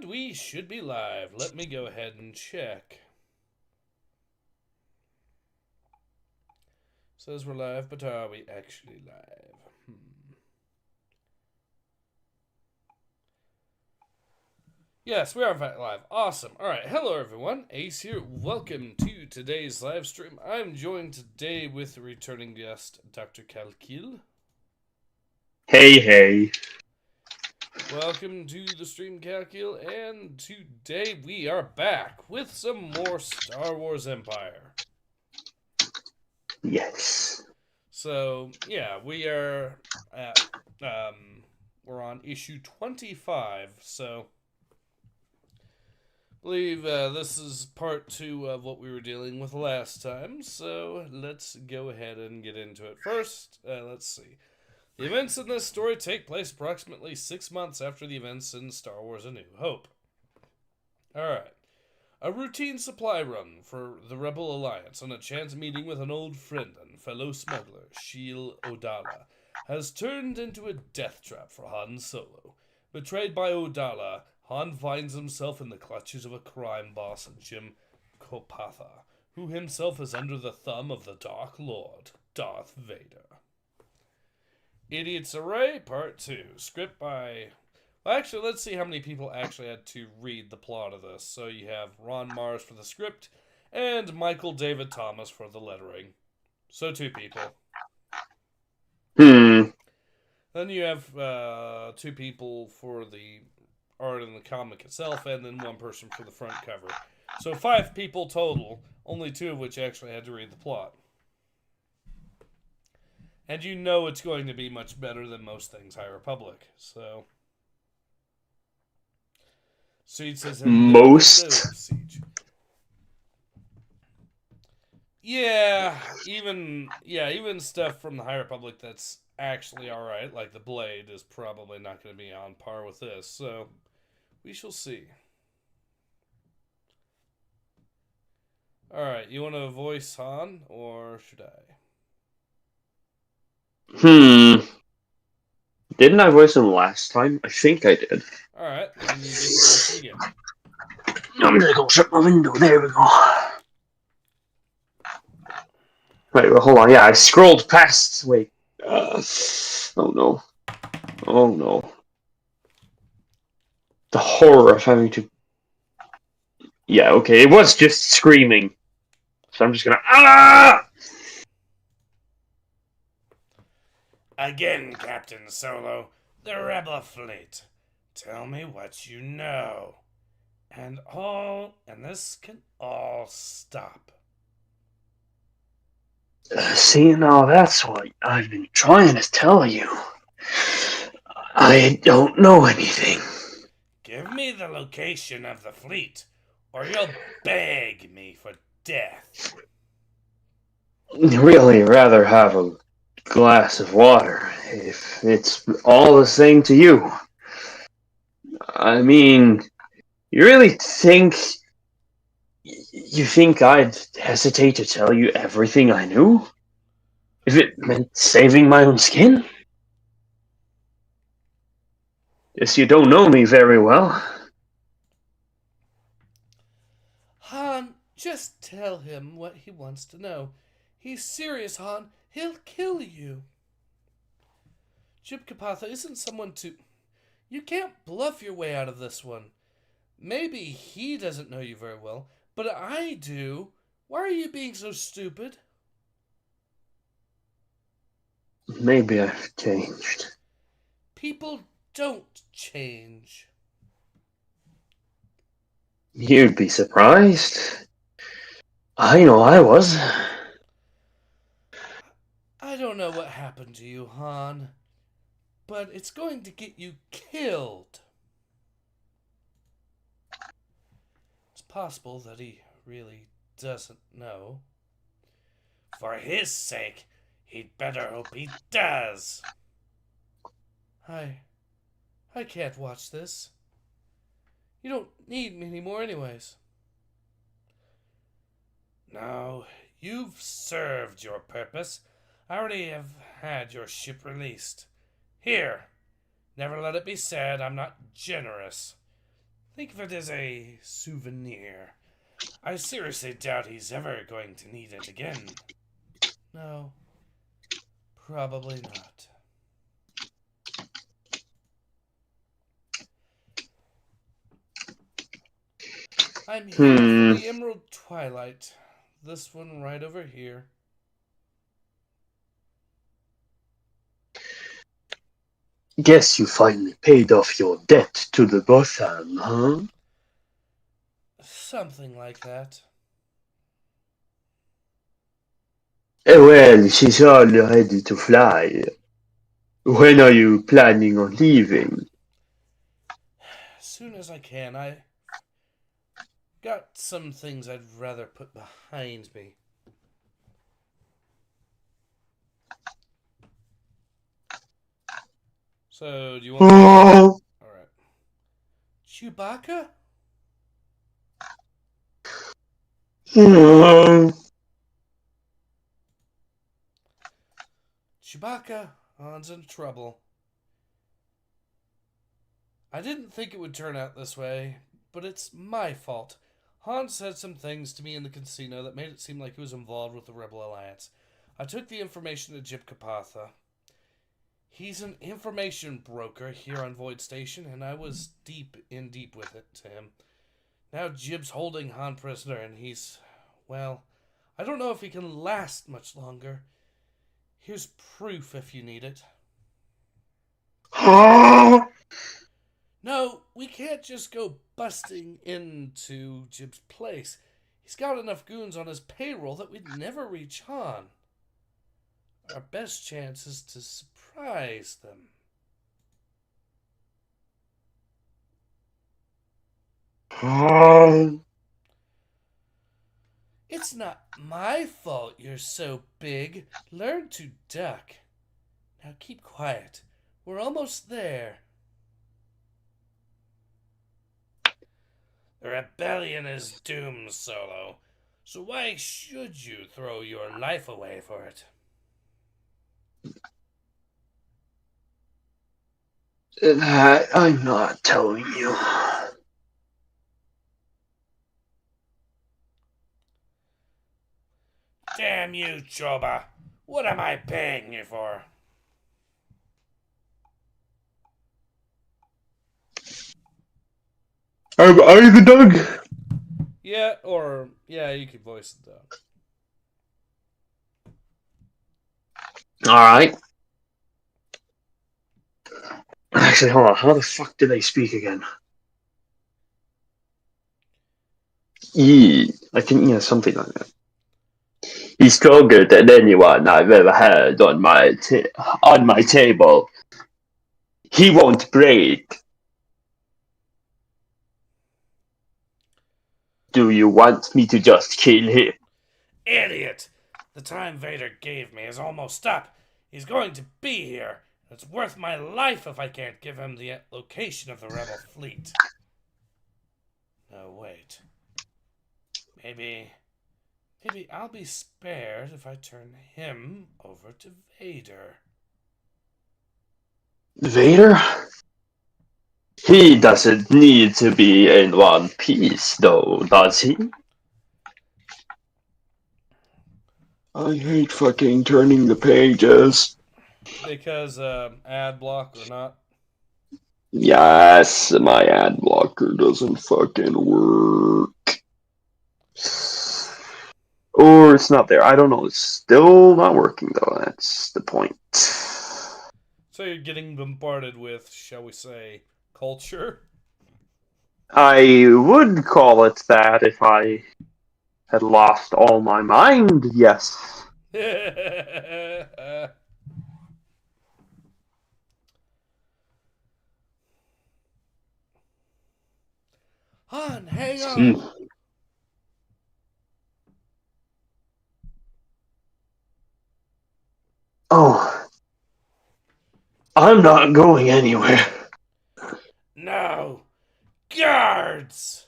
we should be live. Let me go ahead and check. Says we're live, but are we actually live? Yes, we are in fact live. Awesome. Alright, hello everyone. Ace here. Welcome to today's live stream. I'm joined today with returning guest, Doctor Kalkyl. Hey, hey. Welcome to the stream, Kalkyl, and today we are back with some more Star Wars Empire. Yes. So, yeah, we are at, we're on issue 25, so I believe this is part 2 of what we were dealing with last time, so let's go ahead and get into it. First, let's see. The events in this story take place approximately 6 months after the events in Star Wars A New Hope. Alright. A routine supply run for the Rebel Alliance and a chance meeting with an old friend and fellow smuggler, Sheel Odala, has turned into a death trap for Han Solo. Betrayed by Odala, Han finds himself in the clutches of a crime boss, Jim Kopatha, who himself is under the thumb of the Dark Lord, Darth Vader. Idiot's Array, Part 2. Script by... Well, actually, let's see how many people actually had to read the plot of this. So you have Ron Mars for the script, and Michael David Thomas for the lettering. So 2 people. Then you have 2 people for the art in the comic itself, and then 1 person for the front cover. So 5 people total, only 2 of which actually had to read the plot. And you know it's going to be much better than most things High Republic, so... Siege says Most? Siege. Yeah, even stuff from the High Republic that's actually alright, like the Blade, is probably not going to be on par with this, so we shall see. Alright, you want to voice Han, or should I? Didn't I voice him last time? I think I did. Alright, then you get to voice it again. I'm gonna go shut my window. There we go. Right, well, hold on. Yeah, I scrolled past. Wait. Oh no. Oh no. The horror of having to... Yeah, okay, it was just screaming. So I'm just gonna... Ah! Again, Captain Solo, the Rebel fleet. Tell me what you know. And this can all stop. See, now that's what I've been trying to tell you. I don't know anything. Give me the location of the fleet, or you'll beg me for death. Really rather have a glass of water, if it's all the same to you. I mean, you really think... You think I'd hesitate to tell you everything I knew? If it meant saving my own skin? Guess you don't know me very well. Han, just tell him what he wants to know. He's serious, Han. He'll kill you. Jim Kopatha isn't someone to... You can't bluff your way out of this one. Maybe he doesn't know you very well, but I do. Why are you being so stupid? Maybe I've changed. People don't change. You'd be surprised. I know I was. I don't know what happened to you, Han, but it's going to get you killed. It's possible that he really doesn't know. For his sake, he'd better hope he does. I can't watch this. You don't need me anymore anyways. No, you've served your purpose. I already have had your ship released. Here, never let it be said I'm not generous. Think of it as a souvenir. I seriously doubt he's ever going to need it again. No, probably not. I'm here for the Emerald Twilight. This one right over here. Guess you finally paid off your debt to the Botham, huh? Something like that. Well, she's all ready to fly. When are you planning on leaving? As soon as I can. I got some things I'd rather put behind me. So, do you want to... Alright. Chewbacca? Chewbacca, Han's in trouble. I didn't think it would turn out this way, but it's my fault. Han said some things to me in the casino that made it seem like he was involved with the Rebel Alliance. I took the information to Jib Kapatha. He's an information broker here on Void Station, and I was deep with it to him. Now Jib's holding Han prisoner, and he's... well, I don't know if he can last much longer. Here's proof if you need it. No, we can't just go busting into Jib's place. He's got enough goons on his payroll that we'd never reach Han. Our best chance is to surprise them. It's not my fault you're so big. Learn to duck. Now keep quiet. We're almost there. The rebellion is doomed, Solo. So why should you throw your life away for it? That I'm not telling you. Damn you, Choba. What am I paying you for? Are you the dog? Yeah, you could voice the dog. Alright. Actually, hold on. How the fuck do they speak again? I think, something like that. He's stronger than anyone I've ever had on my table. He won't break. Do you want me to just kill him? Idiot! The time Vader gave me is almost up. He's going to be here. It's worth my life if I can't give him the location of the rebel fleet. No, wait. Maybe I'll be spared if I turn him over to Vader. Vader? He doesn't need to be in one piece, though, does he? I hate fucking turning the pages. Because, ad block or not? Yes, my ad blocker doesn't fucking work. Or it's not there. I don't know. It's still not working, though. That's the point. So you're getting bombarded with, shall we say, culture? I would call it that if I had lost all my mind, yes. Han, hang on! Oh. I'm not going anywhere. No! Guards!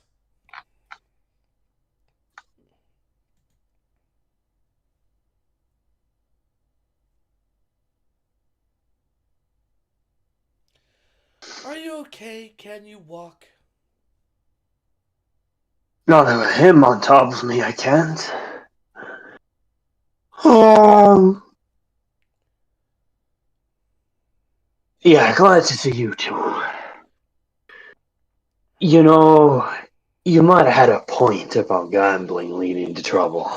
Are you okay? Can you walk? Not with him on top of me, I can't. Oh. Yeah, glad to see you too. You know, you might have had a point about gambling leading to trouble.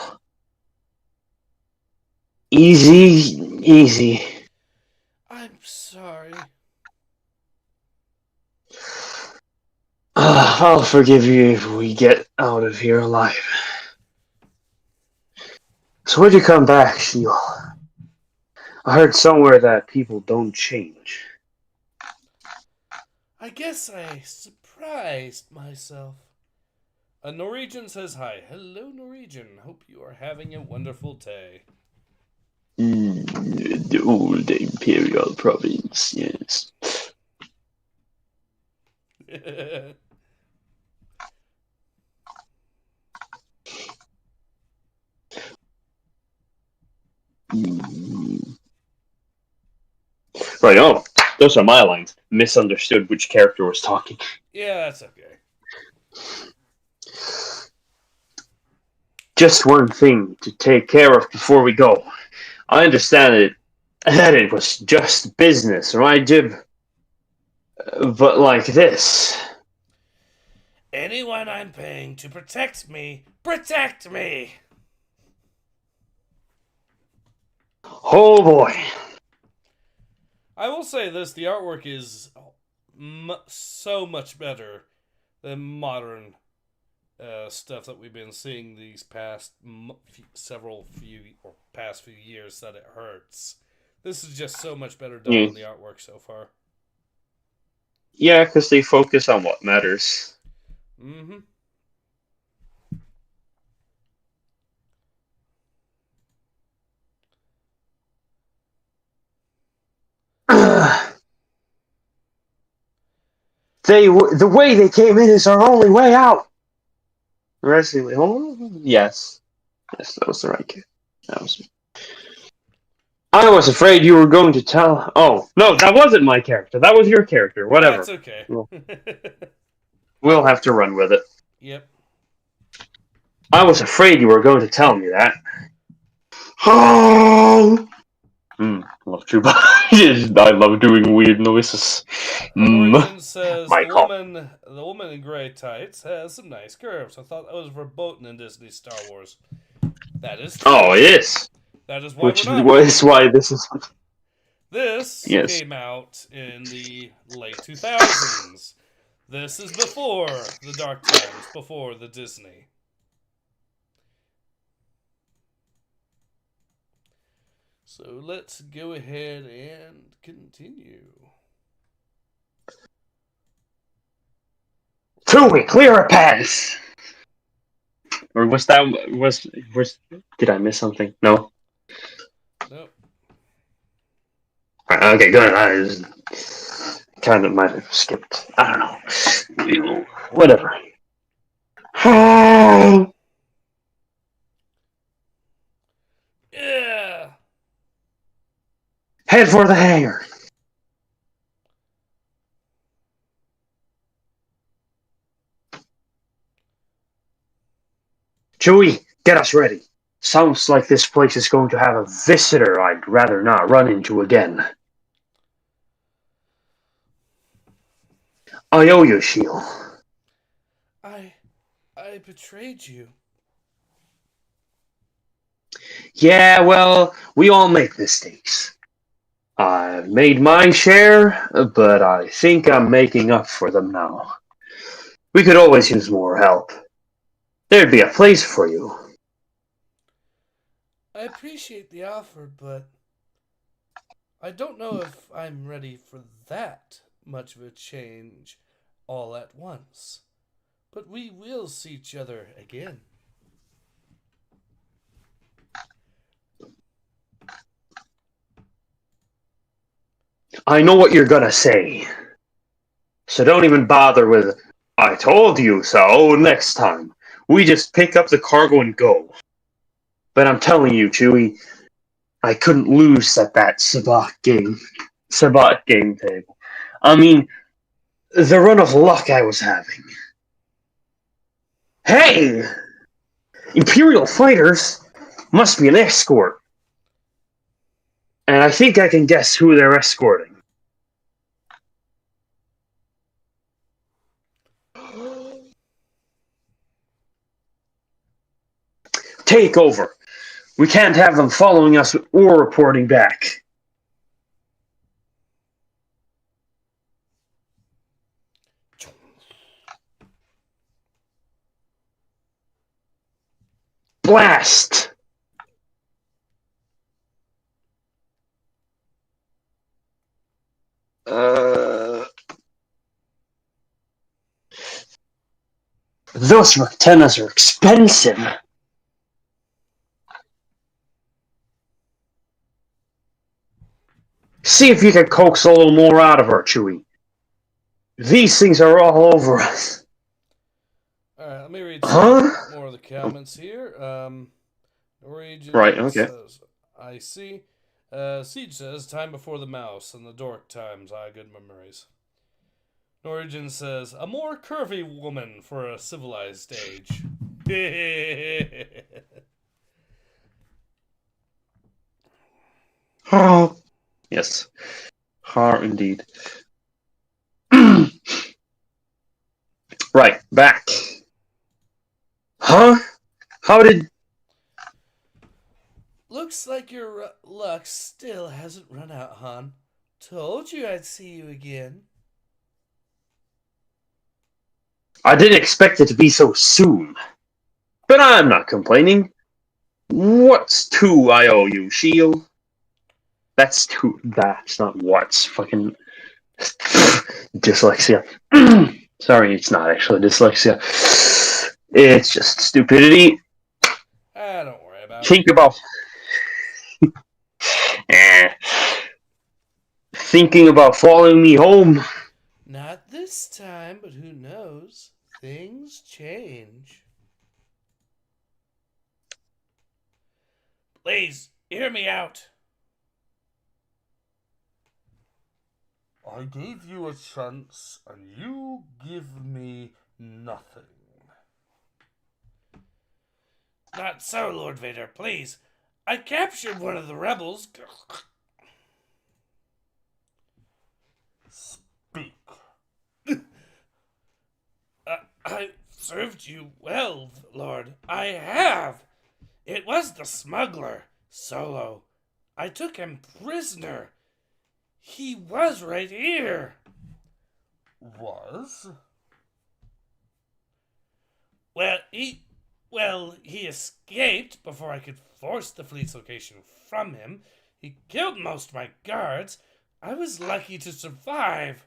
Easy, easy. I'm sorry. I'll forgive you if we get out of here alive. So where'd you come back, Seal? I heard somewhere that people don't change. I guess I surprised myself. A Norwegian says hi. Hello, Norwegian. Hope you are having a wonderful day. The old imperial province, yes. Right, oh, those are my lines. Misunderstood which character was talking. Yeah, that's okay. Just one thing to take care of before we go. I understand that it was just business, right, Jib? But like this. Anyone I'm paying to protect me, protect me! Oh boy. I will say this, the artwork is so much better than modern stuff that we've been seeing these past past few years that it hurts. This is just so much better done on the artwork so far. Yeah, because they focus on what matters. Mm-hmm. The way they came in is our only way out. Wrestling. Oh, yes. Yes, that was the right kid. That was me. I was afraid you were going to tell. Oh, no, that wasn't my character. That was your character. Whatever. That's okay. We'll have to run with it. Yep. I was afraid you were going to tell me that. Oh! Love Chuba. I love doing weird noises. Norwegian says the woman in grey tights has some nice curves. I thought that was verboten in Disney Star Wars. That is true. Oh, it is. That is why Which is why this is. This came out in the late 2000s. This is before the Dark Times, before the Disney. So let's go ahead and continue. Tui, clear a path! Or was that... Did I miss something? No? Nope. Okay, good. I kind of might have skipped. I don't know. Whatever. Yeah! Head for the hangar. Chewie, get us ready. Sounds like this place is going to have a visitor I'd rather not run into again. I owe you, Shield. I betrayed you. Yeah, well, we all make mistakes. I've made my share, but I think I'm making up for them now. We could always use more help. There'd be a place for you. I appreciate the offer, but I don't know if I'm ready for that much of a change all at once. But we will see each other again. I know what you're gonna say. So don't even bother with, I told you so, next time. We just pick up the cargo and go. But I'm telling you, Chewie, I couldn't lose at that Sabacc game table. I mean, the run of luck I was having. Hey! Imperial fighters must be an escort. And I think I can guess who they're escorting. Take over. We can't have them following us or reporting back. Blast! Those antennas are expensive. See if you can coax a little more out of her, Chewie. These things are all over us. Alright, let me read some more of the comments here. Norwegian right, okay. says, I see. Siege says, time before the mouse and the dork times. Good memories. Norwegian says, a more curvy woman for a civilized age. Oh, yes. Indeed. Right, back. Huh? How did... Looks like your luck still hasn't run out, hon. Told you I'd see you again. I didn't expect it to be so soon. But I'm not complaining. What's two I owe you, Shield? That's two. That's not what's. Fucking... dyslexia. Sorry, it's not actually dyslexia. It's just stupidity. Don't worry about Think it. about... Thinking about following me home. Not this time, but who knows? Things change. Please, hear me out. I gave you a chance, and you give me nothing. Not so, Lord Vader, please. I captured one of the rebels. Speak. I served you well, Lord. I have. It was the smuggler, Solo. I took him prisoner. He was right here. Was? Well, he escaped before I could force the fleet's location from him. He killed most of my guards. I was lucky to survive.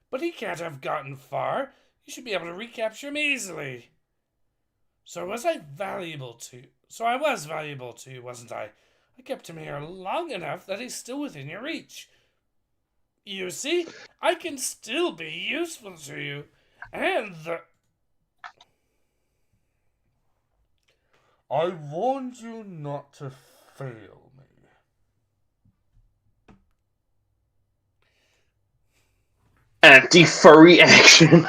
But he can't have gotten far. You should be able to recapture him easily. So I was valuable to you, wasn't I? I kept him here long enough that he's still within your reach. You see, I can still be useful to you. And I warned you not to fail me. Anti-furry action.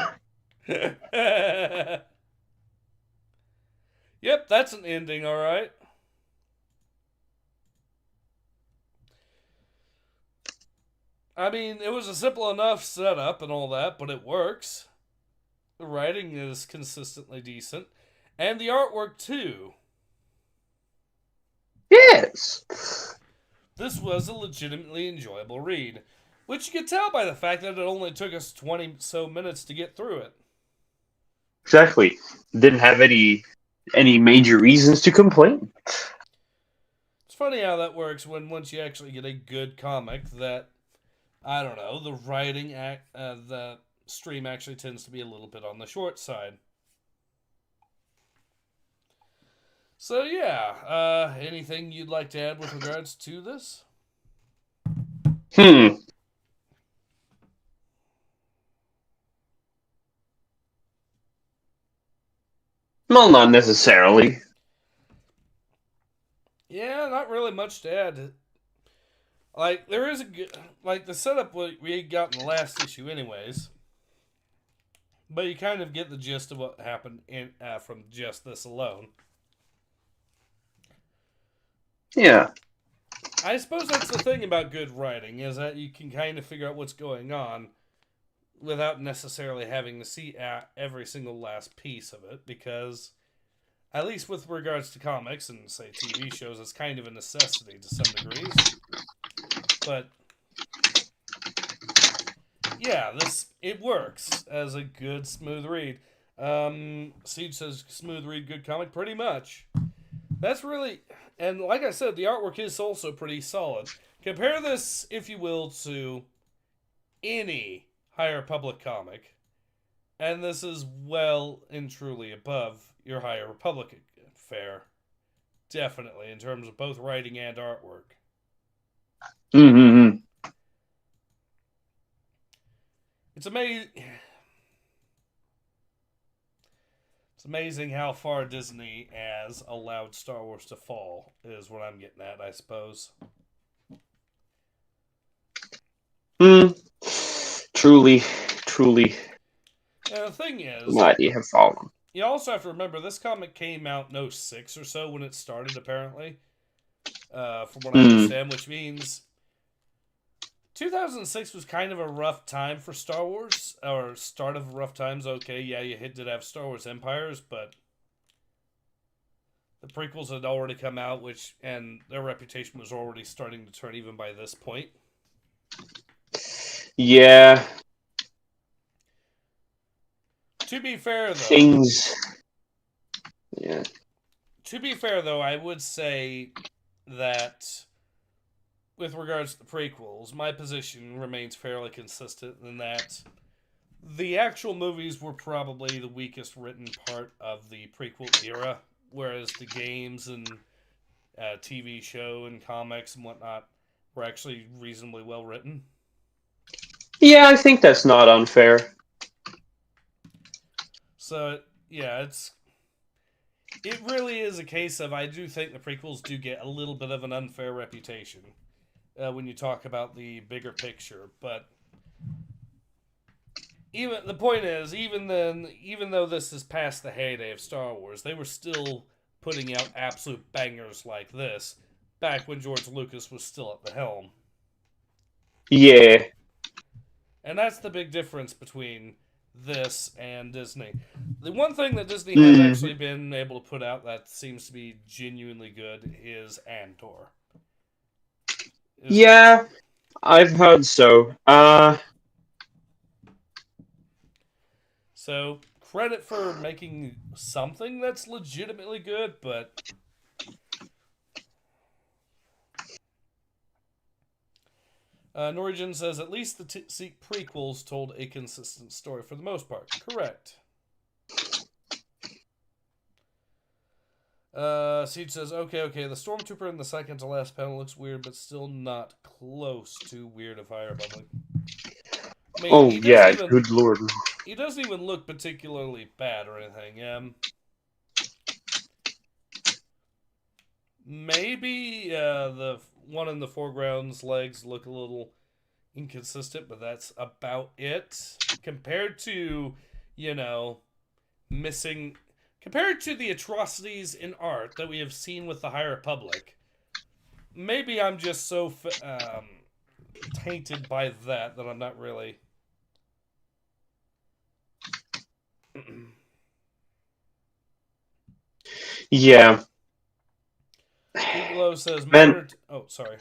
Yep, that's an ending, alright. I mean, it was a simple enough setup and all that, but it works. The writing is consistently decent. And the artwork, too. Yes. This was a legitimately enjoyable read, which you could tell by the fact that it only took us 20 so minutes to get through it. Exactly. Didn't have any major reasons to complain. It's funny how that works when once you actually get a good comic that, I don't know, the writing, the stream actually tends to be a little bit on the short side. So yeah, anything you'd like to add with regards to this? Well, not necessarily. Yeah, not really much to add. Like, there is a good... Like, the setup we got in the last issue anyways. But you kind of get the gist of what happened from just this alone. Yeah. I suppose that's the thing about good writing, is that you can kind of figure out what's going on without necessarily having to see every single last piece of it, because, at least with regards to comics and, say, TV shows, it's kind of a necessity to some degrees. But, yeah, it works as a good, smooth read. Siege says, smooth read, good comic, pretty much. That's really... And like I said, the artwork is also pretty solid. Compare this, if you will, to any High Republic comic, and this is well and truly above your High Republic fare. Definitely, in terms of both writing and artwork. Mm-hmm. It's amazing. It's amazing how far Disney has allowed Star Wars to fall, is what I'm getting at, I suppose. Truly. And the thing is, Mighty have fallen. You also have to remember, this comic came out in 06 or so when it started, apparently. From what I understand, which means 2006 was kind of a rough time for Star Wars, or start of rough times. Okay, yeah, you did have Star Wars Empires, but the prequels had already come out, and their reputation was already starting to turn even by this point. Yeah. To be fair, though... Yeah. To be fair, though, I would say that with regards to the prequels, my position remains fairly consistent in that the actual movies were probably the weakest written part of the prequel era, whereas the games and TV show and comics and whatnot were actually reasonably well written. Yeah, I think that's not unfair. So, yeah, it really is a case of, I do think the prequels do get a little bit of an unfair reputation when you talk about the bigger picture. But the point is, even though this is past the heyday of Star Wars, they were still putting out absolute bangers like this back when George Lucas was still at the helm. Yeah. And that's the big difference between this and Disney. The one thing that Disney has actually been able to put out that seems to be genuinely good is Andor. Yeah, I've heard so. So, credit for making something that's legitimately good, but... Norwegian says, at least the prequels told a consistent story for the most part. Correct. Siege says, okay, the Stormtrooper in the second to last panel looks weird, but still not close to Weird of High Republic. I mean, good lord. He doesn't even look particularly bad or anything. Maybe the one in the foreground's legs look a little inconsistent, but that's about it. Compared to, compared to the atrocities in art that we have seen with the High Republic, maybe I'm just so tainted by that I'm not really... Yeah. Google says, oh, sorry.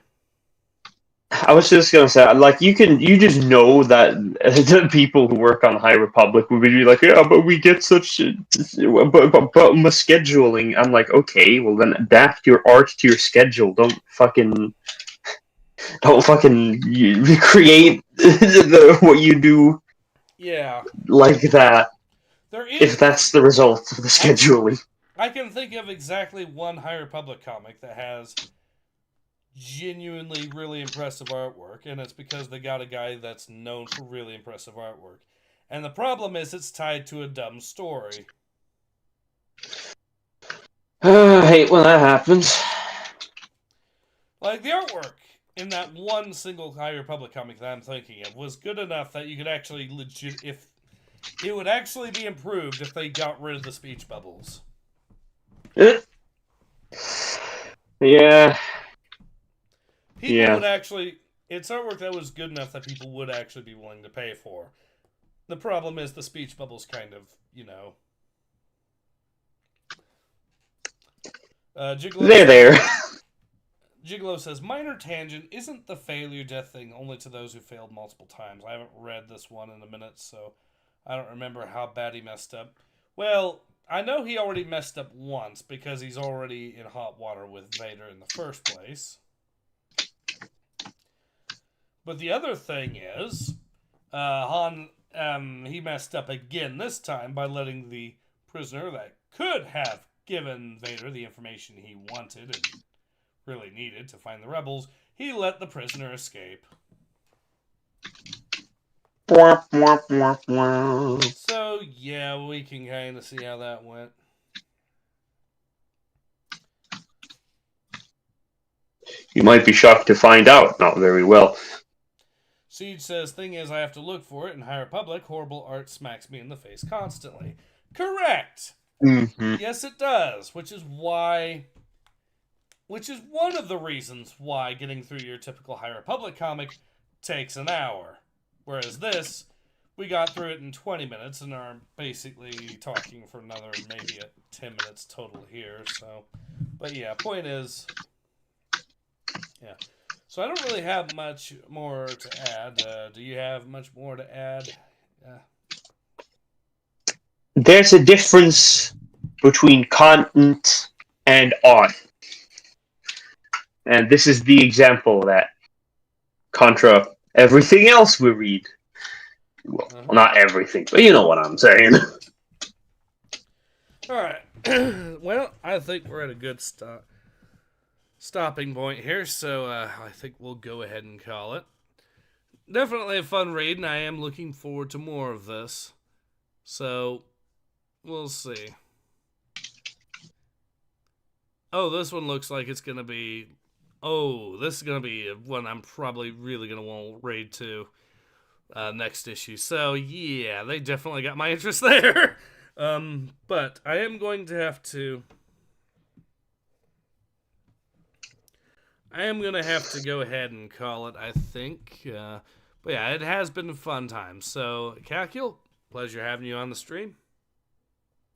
I was just gonna say, like, you just know that the people who work on High Republic would be like, yeah, but we get such, but my scheduling. I'm like, okay, well then adapt your art to your schedule. Don't fucking recreate what you do. Yeah. Like that. If that's the result of the scheduling. I can think of exactly one High Republic comic that has genuinely really impressive artwork, and it's because they got a guy that's known for really impressive artwork. And the problem is it's tied to a dumb story. I hate when that happens. Like, the artwork in that one single High Republic comic that I'm thinking of was good enough that you could actually it would actually be improved if they got rid of the speech bubbles. Yeah. People would actually... It's artwork that was good enough that people would actually be willing to pay for. The problem is the speech bubbles kind of, They're there. Gigolo says, minor tangent, isn't the failure death thing only to those who failed multiple times? I haven't read this one in a minute, so I don't remember how bad he messed up. Well, I know he already messed up once because he's already in hot water with Vader in the first place. But the other thing is, Han, he messed up again this time by letting the prisoner that could have given Vader the information he wanted and really needed to find the rebels, he let the prisoner escape. So, yeah, we can kind of see how that went. You might be shocked to find out. Not very well. Siege says, thing is, I have to look for it in High Republic. Horrible art smacks me in the face constantly. Correct! Mm-hmm. Yes, it does. Which is one of the reasons why getting through your typical High Republic comic takes an hour. Whereas this, we got through it in 20 minutes and are basically talking for another maybe 10 minutes total here. So, but yeah, point is, yeah. So I don't really have much more to add. Do you have much more to add? There's a difference between content and art. And this is the example that contra everything else we read. Well, not everything, but you know what I'm saying. Alright. Well, I think we're at a good stopping point here, so I think we'll go ahead and call it. Definitely a fun read, and I am looking forward to more of this. So, we'll see. Oh, this one looks like it's going to be... Oh, this is going to be one I'm probably really going to want to raid to next issue. So, yeah, they definitely got my interest there. But I am going to have to... I am going to have to go ahead and call it, I think. But yeah, it has been a fun time. So, Kalkyl, pleasure having you on the stream.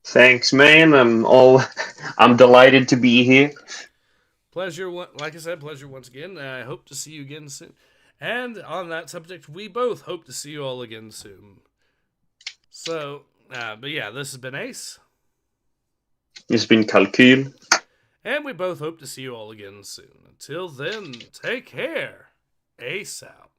Thanks, man. I'm delighted to be here. Pleasure, like I said, pleasure once again. I hope to see you again soon. And on that subject, we both hope to see you all again soon. So, but yeah, this has been Ace. It's been Kalkyl. And we both hope to see you all again soon. Until then, take care. Ace out.